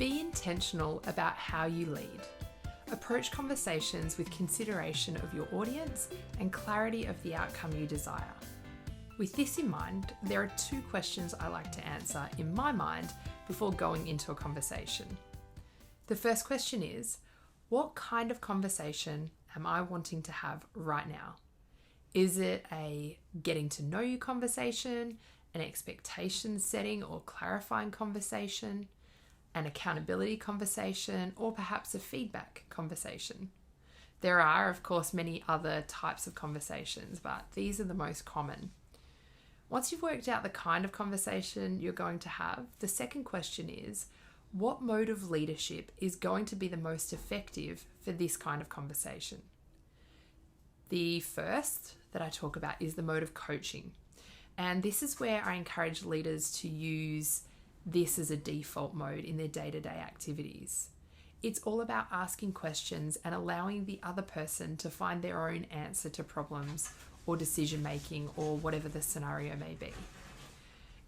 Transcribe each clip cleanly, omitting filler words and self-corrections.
Be intentional about how you lead. Approach conversations with consideration of your audience and clarity of the outcome you desire. With this in mind, there are 2 questions I like to answer in my mind before going into a conversation. The first question is, what kind of conversation am I wanting to have right now? Is it a getting to know you conversation, an expectation setting or clarifying conversation, an accountability conversation, or perhaps a feedback conversation? There are, of course, many other types of conversations, but these are the most common. Once you've worked out the kind of conversation you're going to have, the second question is, what mode of leadership is going to be the most effective for this kind of conversation? The first that I talk about is the mode of coaching. And this is where I encourage leaders to use this as a default mode in their day-to-day activities. It's all about asking questions and allowing the other person to find their own answer to problems or decision making or whatever the scenario may be.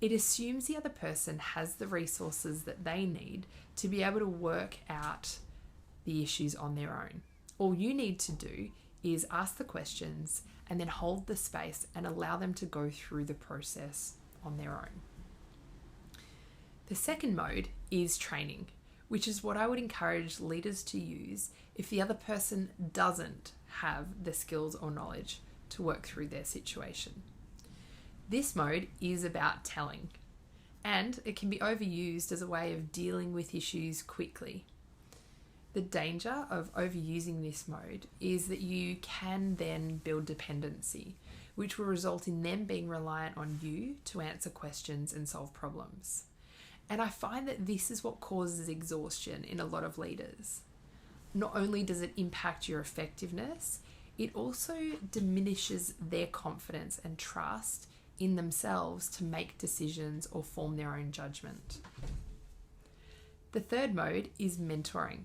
It assumes the other person has the resources that they need to be able to work out the issues on their own. All you need to do is ask the questions and then hold the space and allow them to go through the process on their own. The second mode is training, which is what I would encourage leaders to use if the other person doesn't have the skills or knowledge to work through their situation. This mode is about telling, and it can be overused as a way of dealing with issues quickly. The danger of overusing this mode is that you can then build dependency, which will result in them being reliant on you to answer questions and solve problems. And I find that this is what causes exhaustion in a lot of leaders. Not only does it impact your effectiveness, it also diminishes their confidence and trust in themselves to make decisions or form their own judgment. The third mode is mentoring,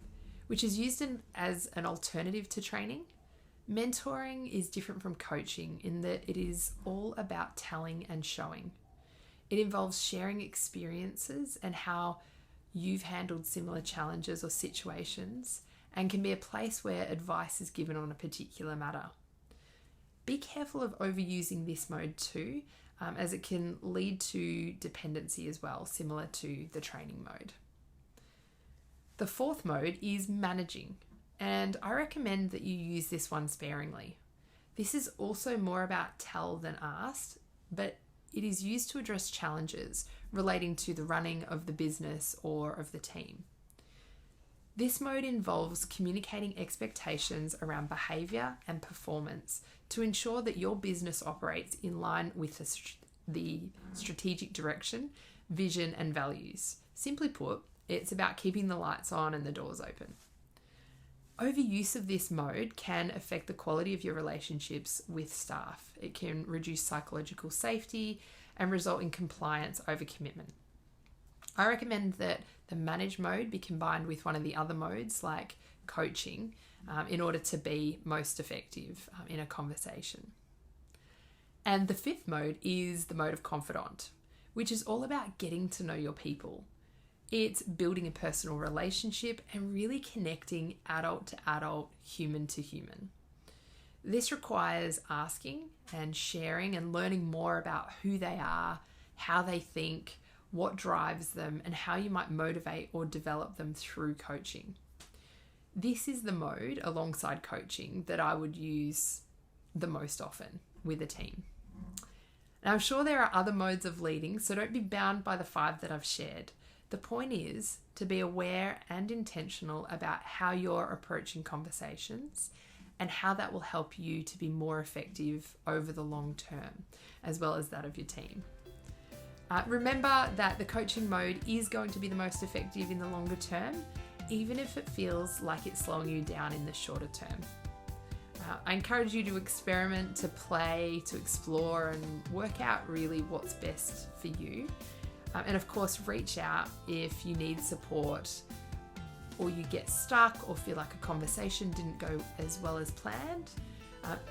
which is used as an alternative to training. Mentoring is different from coaching in that it is all about telling and showing. It involves sharing experiences and how you've handled similar challenges or situations, and can be a place where advice is given on a particular matter. Be careful of overusing this mode too, as it can lead to dependency as well, similar to the training mode. The fourth mode is managing, and I recommend that you use this one sparingly. This is also more about tell than asked, but it is used to address challenges relating to the running of the business or of the team. This mode involves communicating expectations around behaviour and performance to ensure that your business operates in line with the strategic direction, vision, and values. Simply put, it's about keeping the lights on and the doors open. Overuse of this mode can affect the quality of your relationships with staff. It can reduce psychological safety and result in compliance over commitment. I recommend that the manage mode be combined with one of the other modes like coaching in order to be most effective in a conversation. And the fifth mode is the mode of confidant, which is all about getting to know your people. It's building a personal relationship and really connecting adult to adult, human to human. This requires asking and sharing and learning more about who they are, how they think, what drives them, and how you might motivate or develop them through coaching. This is the mode, alongside coaching, that I would use the most often with a team. Now, I'm sure there are other modes of leading, so don't be bound by the 5 that I've shared. The point is to be aware and intentional about how you're approaching conversations and how that will help you to be more effective over the long term, as well as that of your team. Remember that the coaching mode is going to be the most effective in the longer term, even if it feels like it's slowing you down in the shorter term. I encourage you to experiment, to play, to explore, and work out really what's best for you. And of course, reach out if you need support or you get stuck or feel like a conversation didn't go as well as planned.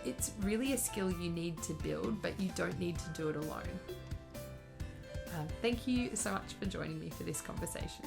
It's really a skill you need to build, but you don't need to do it alone. Thank you so much for joining me for this conversation.